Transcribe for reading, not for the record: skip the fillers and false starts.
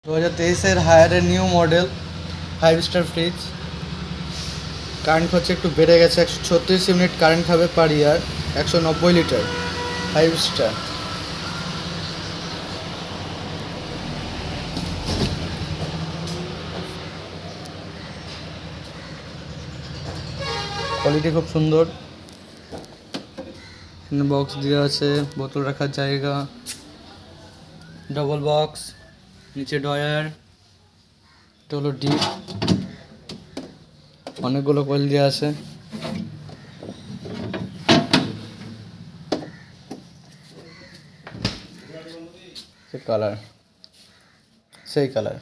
2023-এর হায়ারের new model 5 star fridge. Current খরচা একটু বেড়ে গেছে, 136 ইউনিট কারেন্ট খাবে per year, 190 litre, 5 star. Quality খুব সুন্দর। বক্স দেওয়া আছে, বোতল রাখার জায়গা, ডবল বক্স, নিচে ডয়ার, এটা হলো ডিপ, অনেকগুলো কয়েল দেওয়া আছে। কালার সেই কালার।